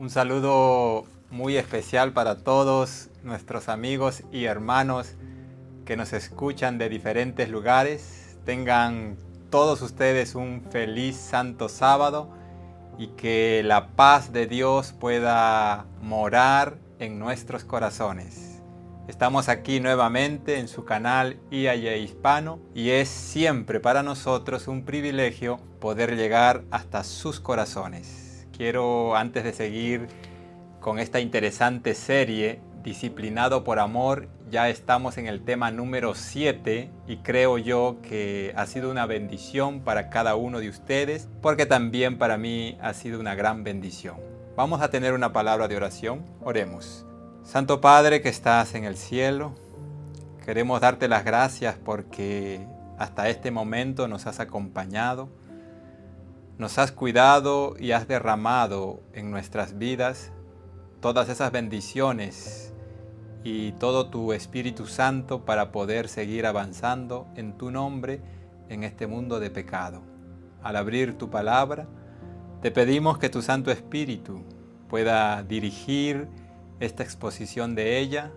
Un saludo muy especial para todos nuestros amigos y hermanos que nos escuchan de diferentes lugares. Tengan todos ustedes un feliz santo sábado y que la paz de Dios pueda morar en nuestros corazones. Estamos aquí nuevamente en su canal IAY Hispano y es siempre para nosotros un privilegio poder llegar hasta sus corazones. Quiero, antes de seguir con esta interesante serie, Disciplinado por Amor, ya estamos en el tema número 7 y creo yo que ha sido una bendición para cada uno de ustedes, porque también para mí ha sido una gran bendición. Vamos a tener una palabra de oración. Oremos. Santo Padre que estás en el cielo, queremos darte las gracias porque hasta este momento nos has acompañado, nos has cuidado y has derramado en nuestras vidas todas esas bendiciones y todo tu Espíritu Santo para poder seguir avanzando en tu nombre en este mundo de pecado. Al abrir tu palabra, te pedimos que tu Santo Espíritu pueda dirigir esta exposición de ella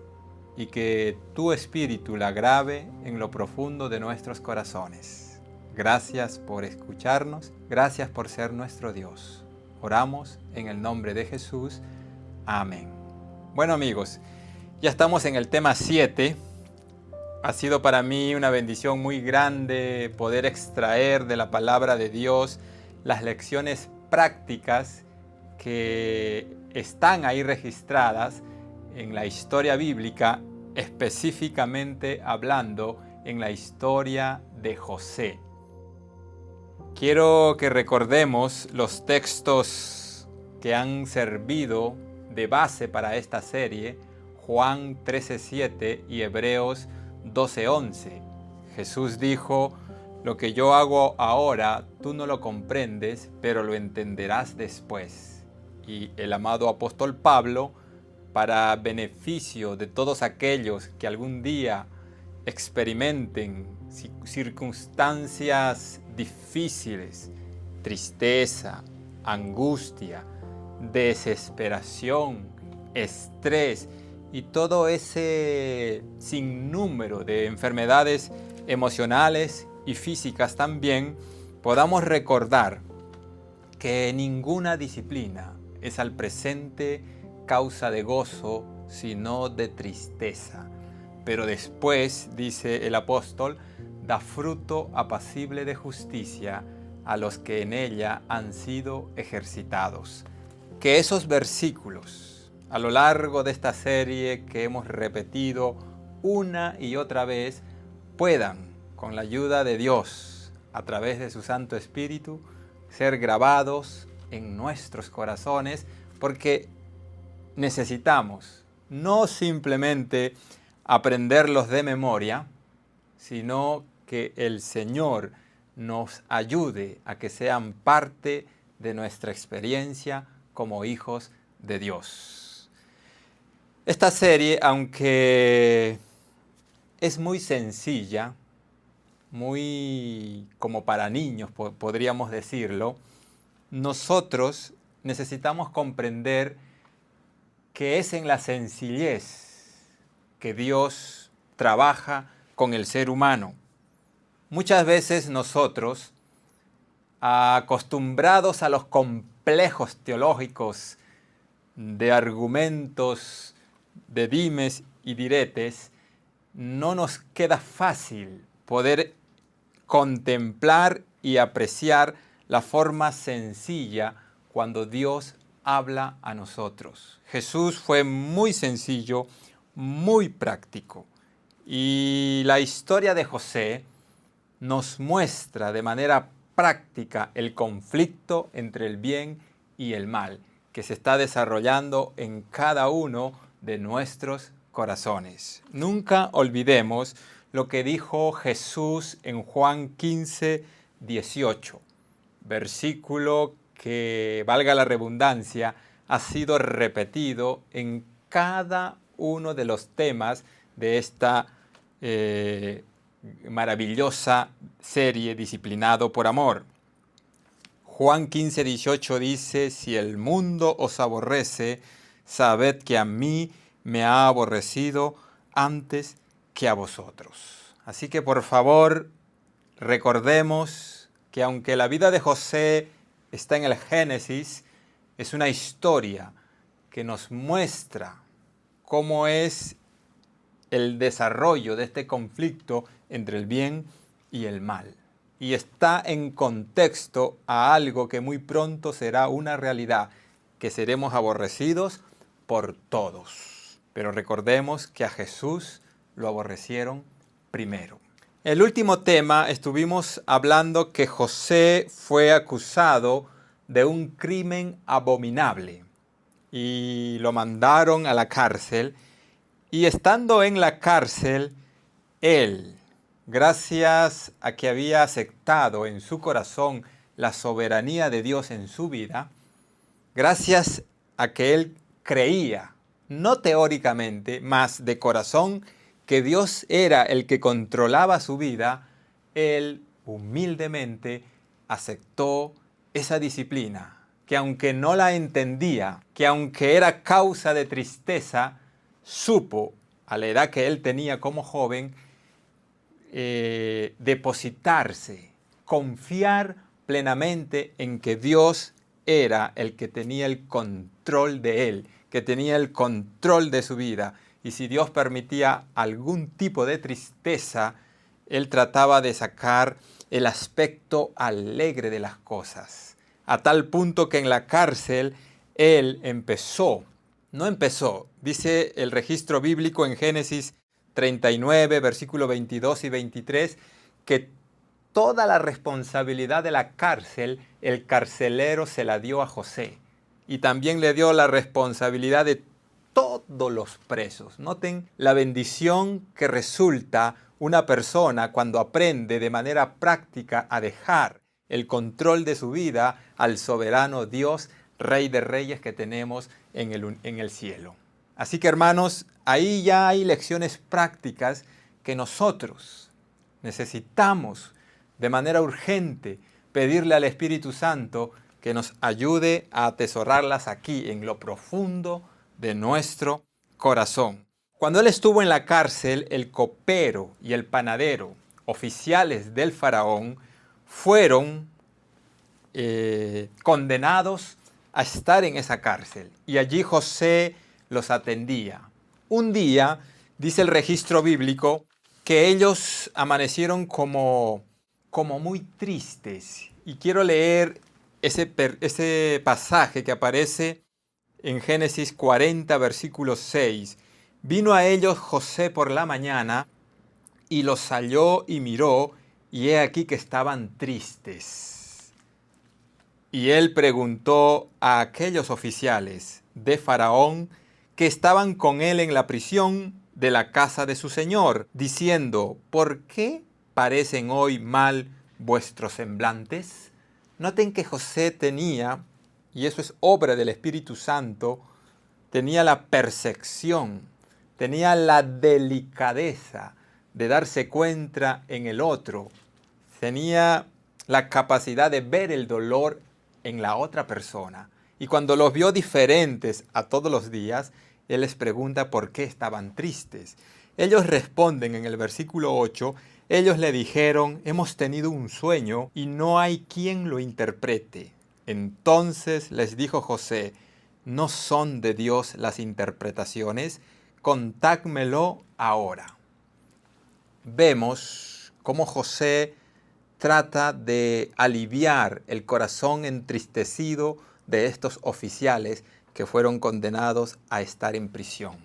y que tu Espíritu la grabe en lo profundo de nuestros corazones. Gracias por escucharnos, gracias por ser nuestro Dios. Oramos en el nombre de Jesús. Amén. Bueno amigos, ya estamos en el tema 7. Ha sido para mí una bendición muy grande poder extraer de la palabra de Dios las lecciones prácticas que están ahí registradas en la historia bíblica, específicamente hablando en la historia de José. Quiero que recordemos los textos que han servido de base para esta serie, Juan 13:7 y Hebreos 12:11. Jesús dijo: lo que yo hago ahora, tú no lo comprendes, pero lo entenderás después. Y el amado apóstol Pablo, para beneficio de todos aquellos que algún día experimenten circunstancias difíciles, tristeza, angustia, desesperación, estrés y todo ese sinnúmero de enfermedades emocionales y físicas también, podamos recordar que ninguna disciplina es al presente causa de gozo, sino de tristeza. Pero después, dice el apóstol, da fruto apacible de justicia a los que en ella han sido ejercitados. Que esos versículos, a lo largo de esta serie que hemos repetido una y otra vez, puedan, con la ayuda de Dios, a través de su Santo Espíritu, ser grabados en nuestros corazones, porque necesitamos no simplemente aprenderlos de memoria, sino que el Señor nos ayude a que sean parte de nuestra experiencia como hijos de Dios. Esta serie, aunque es muy sencilla, muy como para niños, podríamos decirlo, nosotros necesitamos comprender que es en la sencillez que Dios trabaja con el ser humano. Muchas veces nosotros, acostumbrados a los complejos teológicos de argumentos, de dimes y diretes, no nos queda fácil poder contemplar y apreciar la forma sencilla cuando Dios habla a nosotros. Jesús fue muy sencillo, muy práctico. Y la historia de José nos muestra de manera práctica el conflicto entre el bien y el mal que se está desarrollando en cada uno de nuestros corazones. Nunca olvidemos lo que dijo Jesús en Juan 15:18, versículo que, valga la redundancia, ha sido repetido en cada uno de los temas de esta maravillosa serie Disciplinado por Amor. Juan 15:18 dice, si el mundo os aborrece, sabed que a mí me ha aborrecido antes que a vosotros. Así que por favor, recordemos que aunque la vida de José está en el Génesis, es una historia que nos muestra cómo es el desarrollo de este conflicto entre el bien y el mal. Y está en contexto a algo que muy pronto será una realidad, que seremos aborrecidos por todos. Pero recordemos que a Jesús lo aborrecieron primero. El último tema, estuvimos hablando que José fue acusado de un crimen abominable y lo mandaron a la cárcel. Y estando en la cárcel, él, gracias a que había aceptado en su corazón la soberanía de Dios en su vida, gracias a que él creía, no teóricamente, mas de corazón, que Dios era el que controlaba su vida, él humildemente aceptó esa disciplina, que aunque no la entendía, que aunque era causa de tristeza, supo, a la edad que él tenía como joven, depositarse, confiar plenamente en que Dios era el que tenía el control de él, que tenía el control de su vida. Y si Dios permitía algún tipo de tristeza, él trataba de sacar el aspecto alegre de las cosas. A tal punto que en la cárcel él dice el registro bíblico en Génesis 39, versículo 22 y 23, que toda la responsabilidad de la cárcel, el carcelero se la dio a José. Y también le dio la responsabilidad de todos los presos. Noten la bendición que resulta una persona cuando aprende de manera práctica a dejar el control de su vida al soberano Dios, Rey de Reyes que tenemos en el cielo. Así que hermanos, ahí ya hay lecciones prácticas que nosotros necesitamos de manera urgente pedirle al Espíritu Santo que nos ayude a atesorarlas aquí en lo profundo de nuestro corazón. Cuando él estuvo en la cárcel, el copero y el panadero, oficiales del faraón, fueron condenados a estar en esa cárcel. Y allí José los atendía. Un día, dice el registro bíblico, que ellos amanecieron como muy tristes. Y quiero leer ese pasaje que aparece en Génesis 40, versículo 6. Vino a ellos José por la mañana y los halló y miró, y he aquí que estaban tristes. Y él preguntó a aquellos oficiales de Faraón que estaban con él en la prisión de la casa de su señor, diciendo, ¿por qué parecen hoy mal vuestros semblantes? Noten que José tenía, y eso es obra del Espíritu Santo, tenía la percepción, tenía la delicadeza de darse cuenta en el otro, tenía la capacidad de ver el dolor en la otra persona. Y cuando los vio diferentes a todos los días, él les pregunta por qué estaban tristes. Ellos responden en el versículo 8, ellos le dijeron, hemos tenido un sueño y no hay quien lo interprete. Entonces les dijo José, ¿no son de Dios las interpretaciones? Contádmelo ahora. Vemos cómo José trata de aliviar el corazón entristecido de estos oficiales que fueron condenados a estar en prisión.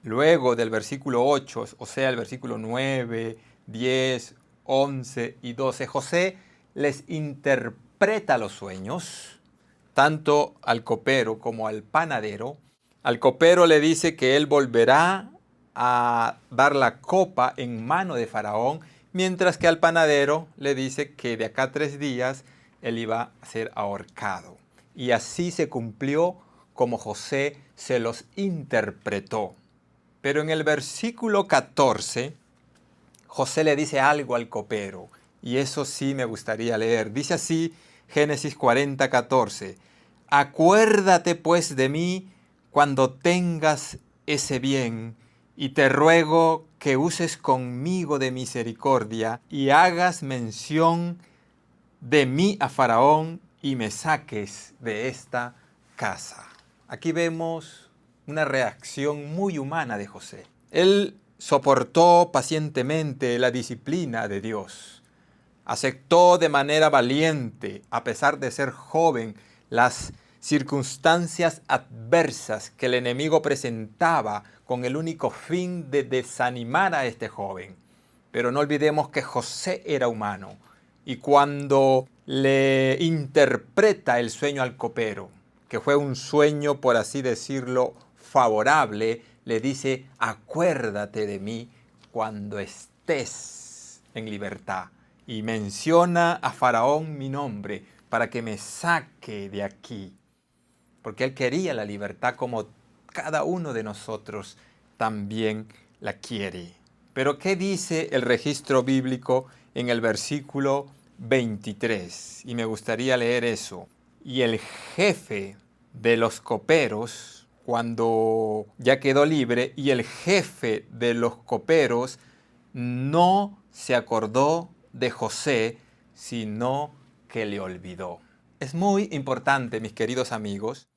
Luego del versículo 8, o sea, el versículo 9, 10, 11 y 12, José les interpreta los sueños, tanto al copero como al panadero. Al copero le dice que él volverá a dar la copa en mano de Faraón, mientras que al panadero le dice que de acá a 3 días él iba a ser ahorcado. Y así se cumplió como José se los interpretó. Pero en el versículo 14, José le dice algo al copero, y eso sí me gustaría leer. Dice así Génesis 40, 14. Acuérdate pues de mí cuando tengas ese bien, y te ruego que uses conmigo de misericordia y hagas mención de mí a Faraón y me saques de esta casa. Aquí vemos una reacción muy humana de José. Él soportó pacientemente la disciplina de Dios. Aceptó de manera valiente, a pesar de ser joven, las circunstancias adversas que el enemigo presentaba con el único fin de desanimar a este joven. Pero no olvidemos que José era humano y cuando le interpreta el sueño al copero, que fue un sueño, por así decirlo, favorable, le dice, acuérdate de mí cuando estés en libertad. Y menciona a Faraón mi nombre para que me saque de aquí. Porque él quería la libertad como cada uno de nosotros también la quiere. Pero ¿qué dice el registro bíblico en el versículo 23? Y me gustaría leer eso. Y el jefe de los coperos, cuando ya quedó libre, y el jefe de los coperos no se acordó de José, sino que le olvidó. Es muy importante, mis queridos amigos,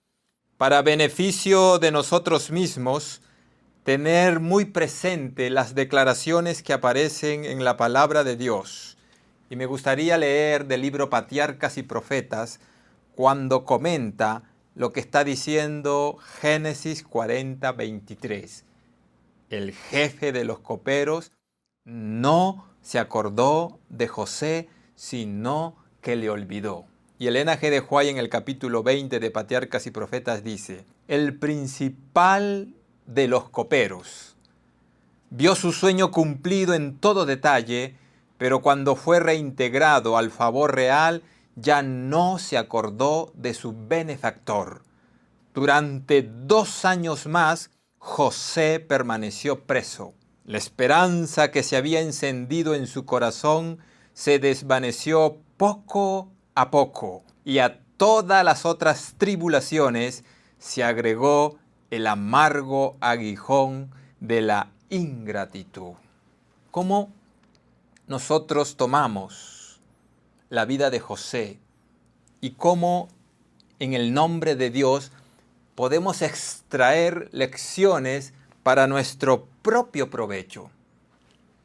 para beneficio de nosotros mismos, tener muy presente las declaraciones que aparecen en la palabra de Dios. Y me gustaría leer del libro Patriarcas y Profetas cuando comenta lo que está diciendo Génesis 40, 23. El jefe de los coperos no se acordó de José, sino que le olvidó. Y Elena G. de White en el capítulo 20 de Patriarcas y Profetas dice, el principal de los coperos vio su sueño cumplido en todo detalle, pero cuando fue reintegrado al favor real, ya no se acordó de su benefactor. Durante 2 años más, José permaneció preso. La esperanza que se había encendido en su corazón se desvaneció poco a poco, y a todas las otras tribulaciones se agregó el amargo aguijón de la ingratitud. ¿Cómo nosotros tomamos la vida de José y cómo en el nombre de Dios podemos extraer lecciones para nuestro propio provecho?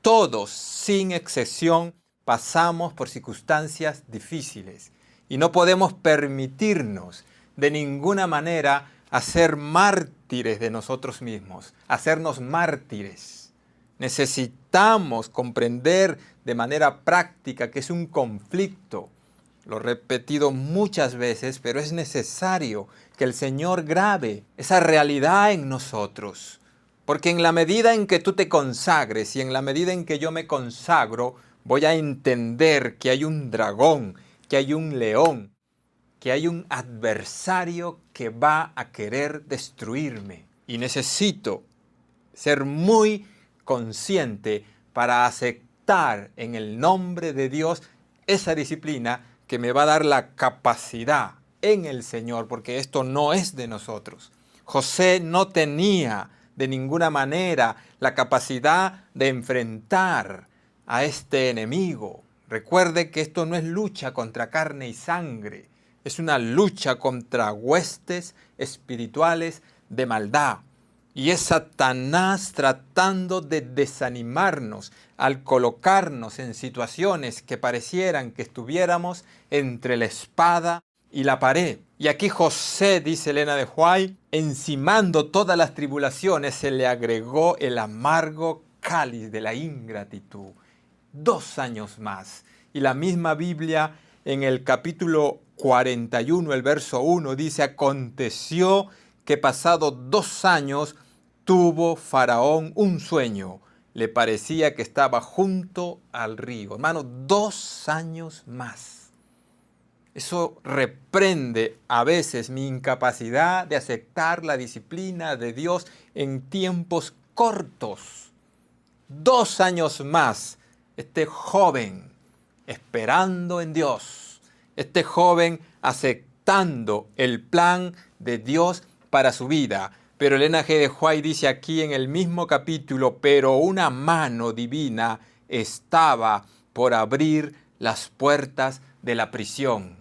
Todos, sin excepción, pasamos por circunstancias difíciles y no podemos permitirnos de ninguna manera hacer mártires de nosotros mismos, hacernos mártires. Necesitamos comprender de manera práctica que es un conflicto. Lo he repetido muchas veces, pero es necesario que el Señor grabe esa realidad en nosotros. Porque en la medida en que tú te consagres y en la medida en que yo me consagro, voy a entender que hay un dragón, que hay un león, que hay un adversario que va a querer destruirme. Y necesito ser muy consciente para aceptar en el nombre de Dios esa disciplina que me va a dar la capacidad en el Señor, porque esto no es de nosotros. José no tenía de ninguna manera la capacidad de enfrentar a este enemigo. Recuerde que esto no es lucha contra carne y sangre, es una lucha contra huestes espirituales de maldad. Y es Satanás tratando de desanimarnos al colocarnos en situaciones que parecieran que estuviéramos entre la espada y la pared. Y aquí José, dice Elena de White, encimando todas las tribulaciones, se le agregó el amargo cáliz de la ingratitud. 2 años más. Y la misma Biblia en el capítulo 41, el verso 1, dice, aconteció que pasado 2 años tuvo Faraón un sueño. Le parecía que estaba junto al río. Hermano, 2 años más. Eso reprende a veces mi incapacidad de aceptar la disciplina de Dios en tiempos cortos. 2 años más, este joven esperando en Dios, Este joven aceptando el plan de Dios para su vida. Pero Elena G. de White dice aquí en el mismo capítulo, pero una mano divina estaba por abrir las puertas de la prisión.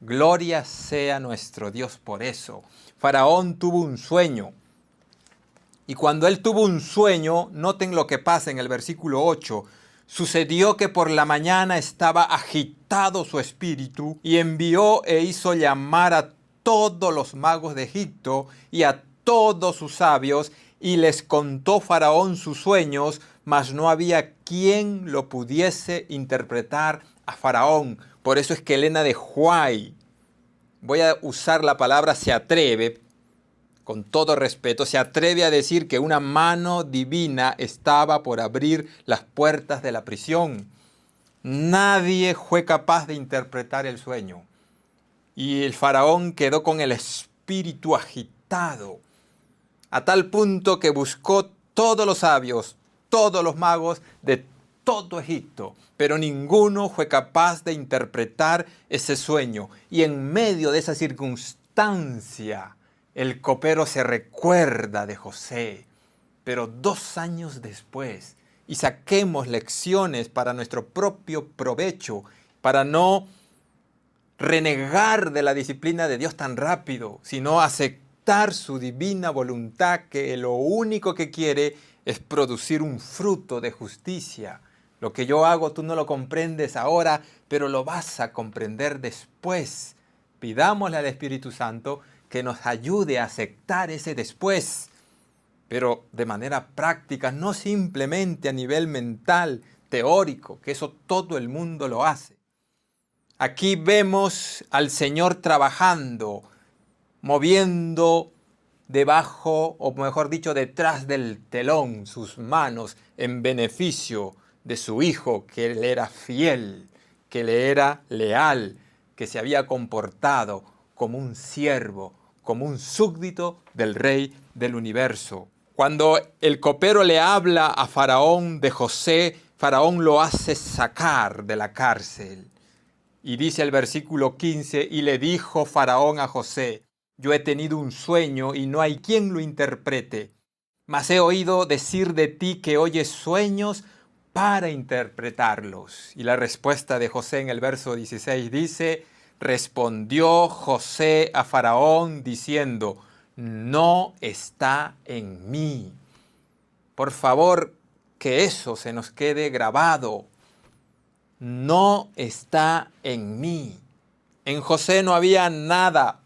Gloria sea nuestro Dios por eso. Faraón tuvo un sueño. Y cuando él tuvo un sueño, noten lo que pasa en el versículo 8. Sucedió que por la mañana estaba agitado su espíritu y envió e hizo llamar a todos los magos de Egipto y a todos sus sabios y les contó Faraón sus sueños, mas no había quien lo pudiese interpretar a Faraón. Por eso es que Elena de White, voy a usar la palabra se atreve, con todo respeto, se atreve a decir que una mano divina estaba por abrir las puertas de la prisión. Nadie fue capaz de interpretar el sueño. Y el faraón quedó con el espíritu agitado, a tal punto que buscó todos los sabios, todos los magos de todo Egipto, pero ninguno fue capaz de interpretar ese sueño. Y en medio de esa circunstancia, el copero se recuerda de José, pero 2 años después, y saquemos lecciones para nuestro propio provecho, para no renegar de la disciplina de Dios tan rápido, sino aceptar su divina voluntad, que lo único que quiere es producir un fruto de justicia. Lo que yo hago tú no lo comprendes ahora, pero lo vas a comprender después. Pidámosle al Espíritu Santo que nos ayude a aceptar ese después, pero de manera práctica, no simplemente a nivel mental, teórico, que eso todo el mundo lo hace. Aquí vemos al Señor trabajando, moviendo debajo, o mejor dicho, detrás del telón, sus manos en beneficio de su Hijo, que le era fiel, que le era leal, que se había comportado como un siervo, como un súbdito del Rey del universo. Cuando el copero le habla a Faraón de José, Faraón lo hace sacar de la cárcel. Y dice el versículo 15, y le dijo Faraón a José, yo he tenido un sueño y no hay quien lo interprete, mas he oído decir de ti que oyes sueños para interpretarlos. Y la respuesta de José en el verso 16 dice, respondió José a Faraón diciendo, no está en mí. Por favor, que eso se nos quede grabado. No está en mí. En José no había nada.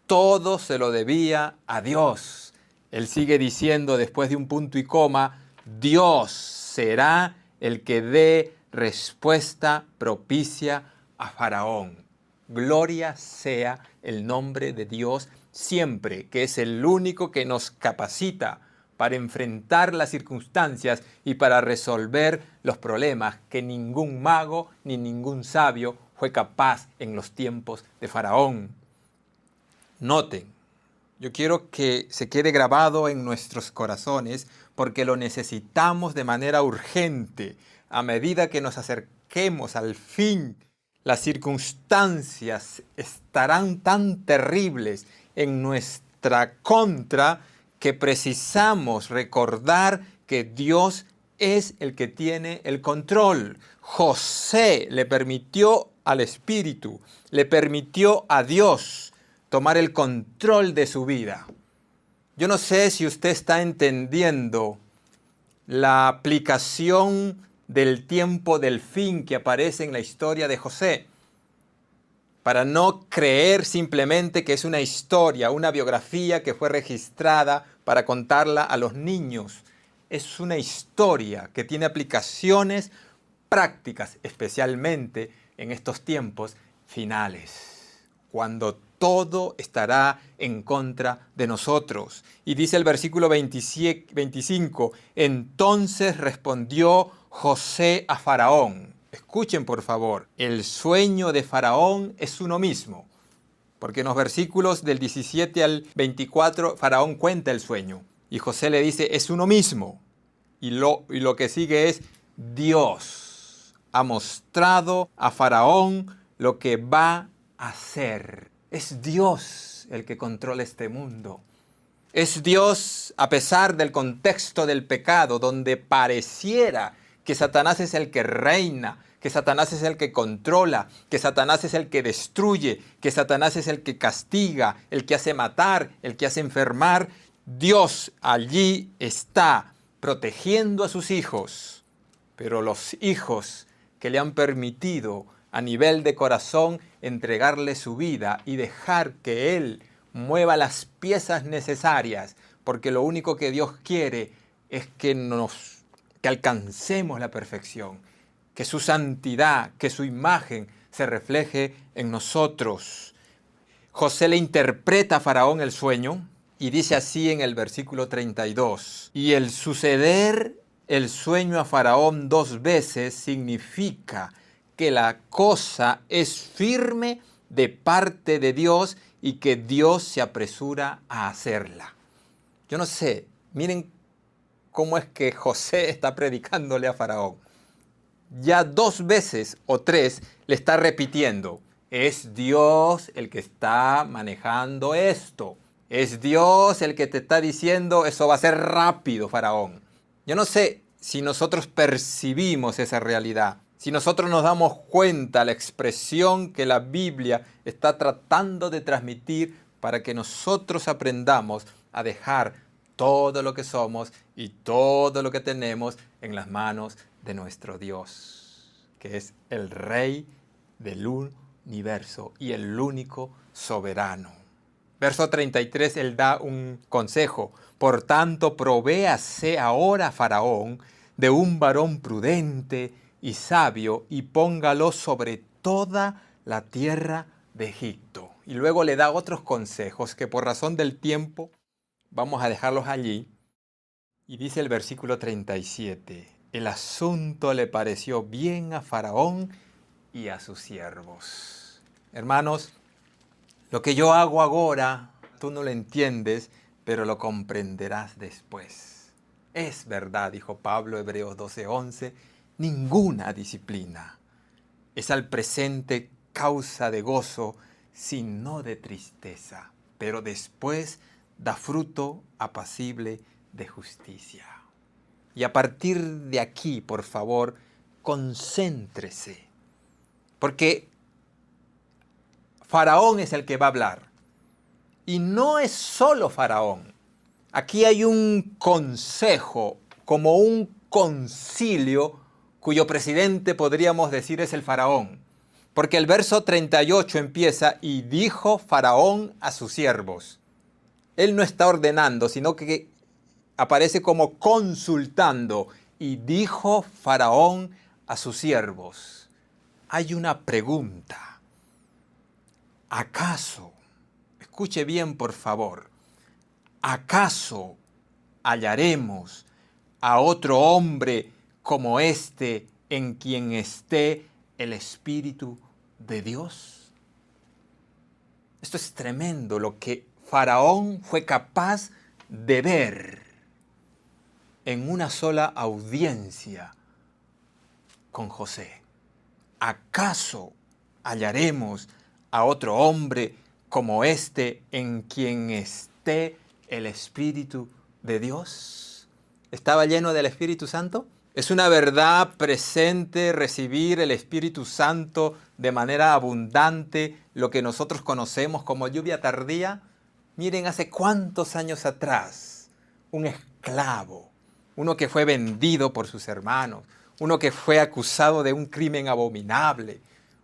Todo se lo debía a Dios. Él sigue diciendo después de un punto y coma, Dios será el que dé respuesta propicia a Faraón. Gloria sea el nombre de Dios siempre, que es el único que nos capacita para enfrentar las circunstancias y para resolver los problemas que ningún mago ni ningún sabio fue capaz en los tiempos de Faraón. Noten, yo quiero que se quede grabado en nuestros corazones porque lo necesitamos de manera urgente. A medida que nos acerquemos al fin, las circunstancias estarán tan terribles en nuestra contra que precisamos recordar que Dios es el que tiene el control. José le permitió al Espíritu, le permitió a Dios tomar el control de su vida. Yo no sé si usted está entendiendo la aplicación del tiempo del fin que aparece en la historia de José. Para no creer simplemente que es una historia, una biografía que fue registrada para contarla a los niños. Es una historia que tiene aplicaciones prácticas, especialmente en estos tiempos finales, cuando todo estará en contra de nosotros. Y dice el versículo 25, entonces respondió José a Faraón. Escuchen por favor, el sueño de Faraón es uno mismo, porque en los versículos del 17 al 24 Faraón cuenta el sueño y José le dice es uno mismo. Y lo que sigue es Dios ha mostrado a Faraón lo que va a hacer. Es Dios el que controla este mundo. Es Dios, a pesar del contexto del pecado, donde pareciera que Satanás es el que reina, que Satanás es el que controla, que Satanás es el que destruye, que Satanás es el que castiga, el que hace matar, el que hace enfermar. Dios allí está protegiendo a sus hijos, pero los hijos que le han permitido a nivel de corazón entregarle su vida y dejar que Él mueva las piezas necesarias, porque lo único que Dios quiere es que alcancemos la perfección, que su santidad, que su imagen se refleje en nosotros. José le interpreta a Faraón el sueño y dice así en el versículo 32, y el suceder el sueño a Faraón 2 veces significa que la cosa es firme de parte de Dios y que Dios se apresura a hacerla. Yo no sé, miren cómo es que José está predicándole a Faraón. Ya 2 veces o 3 le está repitiendo, es Dios el que está manejando esto. Es Dios el que te está diciendo, eso va a ser rápido, Faraón. Yo no sé si nosotros percibimos esa realidad, si nosotros nos damos cuenta la expresión que la Biblia está tratando de transmitir para que nosotros aprendamos a dejar todo lo que somos y todo lo que tenemos en las manos de nuestro Dios, que es el Rey del universo y el único soberano. Verso 33, él da un consejo. Por tanto, provéase ahora Faraón de un varón prudente y sabio y póngalo sobre toda la tierra de Egipto. Y luego le da otros consejos que por razón del tiempo vamos a dejarlos allí. Y dice el versículo 37, el asunto le pareció bien a Faraón y a sus siervos. Hermanos, lo que yo hago ahora, tú no lo entiendes, pero lo comprenderás después. Es verdad, dijo Pablo, Hebreos 12:11, ninguna disciplina es al presente causa de gozo, sino de tristeza, pero después da fruto apacible de justicia. Y a partir de aquí, por favor, concéntrese, porque Faraón es el que va a hablar. Y no es solo Faraón. Aquí hay un consejo, como un concilio, cuyo presidente podríamos decir es el Faraón. Porque el verso 38 empieza, y dijo Faraón a sus siervos. Él no está ordenando, sino que aparece como consultando. Y dijo Faraón a sus siervos. Hay una pregunta. ¿Acaso, escuche bien por favor, acaso hallaremos a otro hombre como este en quien esté el Espíritu de Dios? Esto es tremendo lo que Faraón fue capaz de ver en una sola audiencia con José. ¿Acaso hallaremos a otro hombre como este en quien esté el Espíritu de Dios? ¿Estaba lleno del Espíritu Santo? ¿Es una verdad presente recibir el Espíritu Santo de manera abundante, lo que nosotros conocemos como lluvia tardía? Miren, hace cuántos años atrás, un esclavo, uno que fue vendido por sus hermanos, uno que fue acusado de un crimen abominable,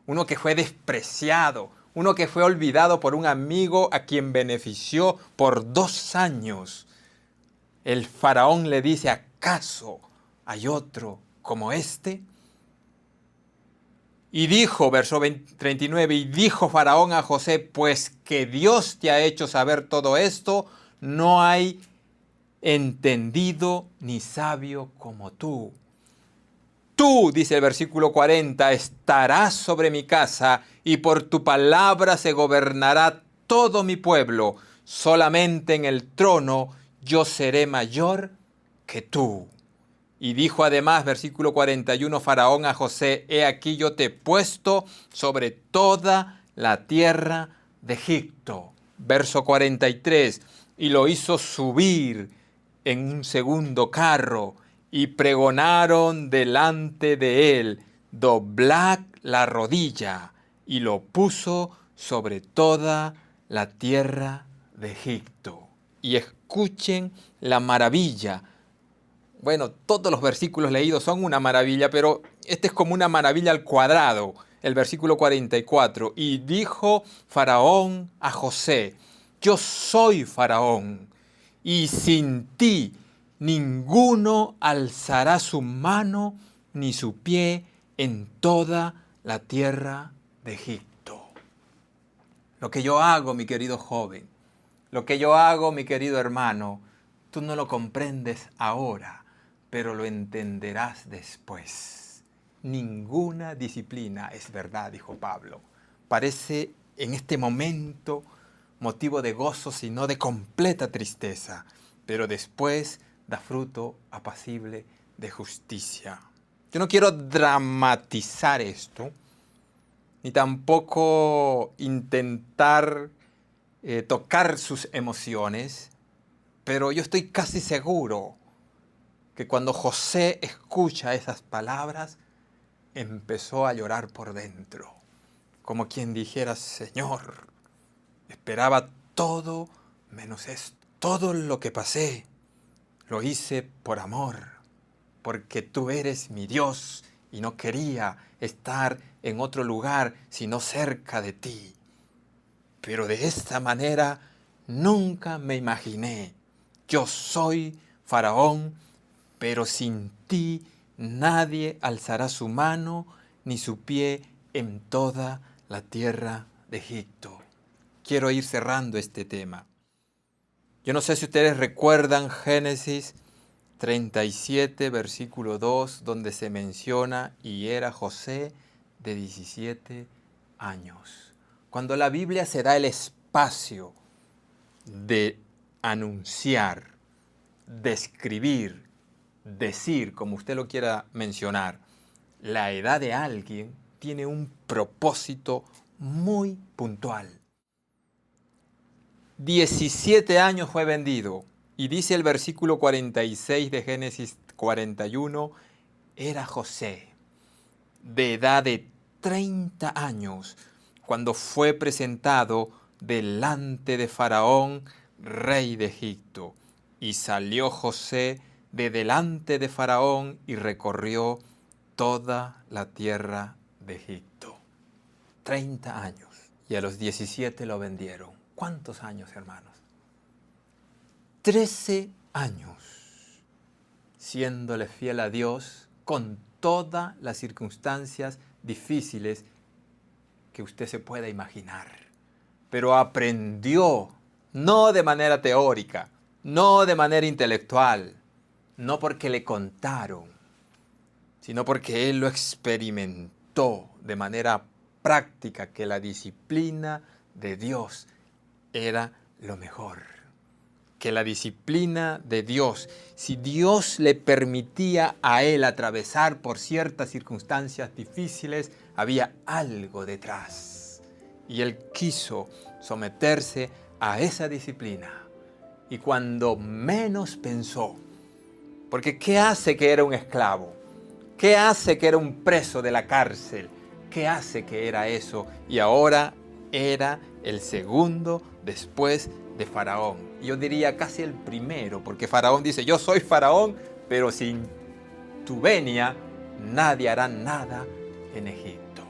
uno que fue despreciado, uno que fue olvidado por un amigo a quien benefició por 2 años. El Faraón le dice, ¿acaso hay otro como este? Y dijo, verso 39, y dijo Faraón a José, pues que Dios te ha hecho saber todo esto, no hay entendido ni sabio como tú. Tú, dice el versículo 40, estarás sobre mi casa y por tu palabra se gobernará todo mi pueblo. Solamente en el trono yo seré mayor que tú. Y dijo además, versículo 41, Faraón a José, he aquí yo te he puesto sobre toda la tierra de Egipto. Verso 43, y lo hizo subir en un segundo carro y pregonaron delante de él, doblad la rodilla, y lo puso sobre toda la tierra de Egipto. Y escuchen la maravilla. Bueno, todos los versículos leídos son una maravilla, pero este es como una maravilla al cuadrado. El versículo 44. Y dijo Faraón a José, yo soy Faraón, y sin ti ninguno alzará su mano ni su pie en toda la tierra de Egipto. Lo que yo hago, mi querido joven, lo que yo hago, mi querido hermano, tú no lo comprendes ahora, pero lo entenderás después. Ninguna disciplina es verdad, dijo Pablo. Parece en este momento motivo de gozo, sino de completa tristeza, pero después da fruto apacible de justicia. Yo no quiero dramatizar esto, ni tampoco intentar tocar sus emociones, pero yo estoy casi seguro que cuando José escucha esas palabras, empezó a llorar por dentro, como quien dijera, Señor, esperaba todo menos esto. Todo lo que pasé, lo hice por amor, porque tú eres mi Dios y no quería estar en otro lugar sino cerca de ti. Pero de esta manera nunca me imaginé. Yo soy Faraón, pero sin ti nadie alzará su mano ni su pie en toda la tierra de Egipto. Quiero ir cerrando este tema. Yo no sé si ustedes recuerdan Génesis 37, versículo 2, donde se menciona, y era José de 17 años. Cuando la Biblia se da el espacio de anunciar, describir, decir, como usted lo quiera mencionar, la edad de alguien, tiene un propósito muy puntual. 17 años fue vendido. Y dice el versículo 46 de Génesis 41, era José, de edad de 30 años, cuando fue presentado delante de Faraón, rey de Egipto. Y salió José de delante de Faraón y recorrió toda la tierra de Egipto. 30 años. Y a los 17 lo vendieron. ¿Cuántos años, hermanos? 13 años siéndole fiel a Dios con todas las circunstancias difíciles que usted se pueda imaginar. Pero aprendió, no de manera teórica, no de manera intelectual, no porque le contaron, sino porque él lo experimentó de manera práctica, que la disciplina de Dios era lo mejor. Que la disciplina de Dios, si Dios le permitía a él atravesar por ciertas circunstancias difíciles, había algo detrás. Y él quiso someterse a esa disciplina. Y cuando menos pensó, porque ¿qué hace que era un esclavo? ¿Qué hace que era un preso de la cárcel? ¿Qué hace que era eso? Y ahora era el segundo después de Faraón. Yo diría casi el primero, porque Faraón dice, yo soy Faraón, pero sin tu venia nadie hará nada en Egipto.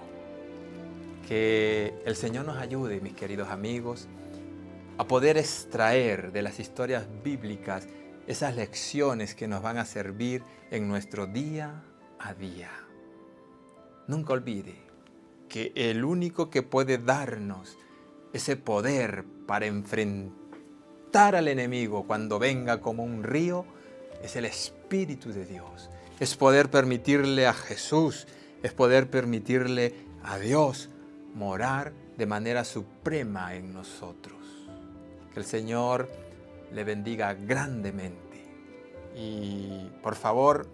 Que el Señor nos ayude, mis queridos amigos, a poder extraer de las historias bíblicas esas lecciones que nos van a servir en nuestro día a día. Nunca olvide que el único que puede darnos ese poder para enfrentar al enemigo cuando venga como un río es el Espíritu de Dios. Es poder permitirle a Jesús, es poder permitirle a Dios morar de manera suprema en nosotros. Que el Señor le bendiga grandemente. Y por favor,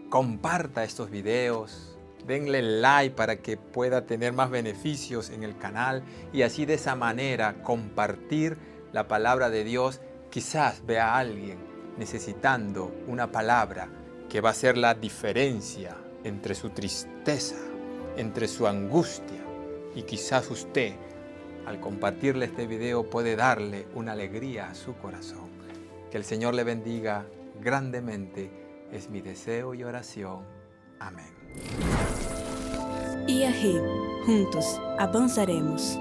comparta estos videos, denle like para que pueda tener más beneficios en el canal y así de esa manera compartir la palabra de Dios. Quizás vea a alguien necesitando una palabra que va a hacer la diferencia entre su tristeza, entre su angustia, y quizás usted, al compartirle este video, puede darle una alegría a su corazón. Que el Señor le bendiga grandemente, es mi deseo y oración. Amén. IAG, juntos avanzaremos.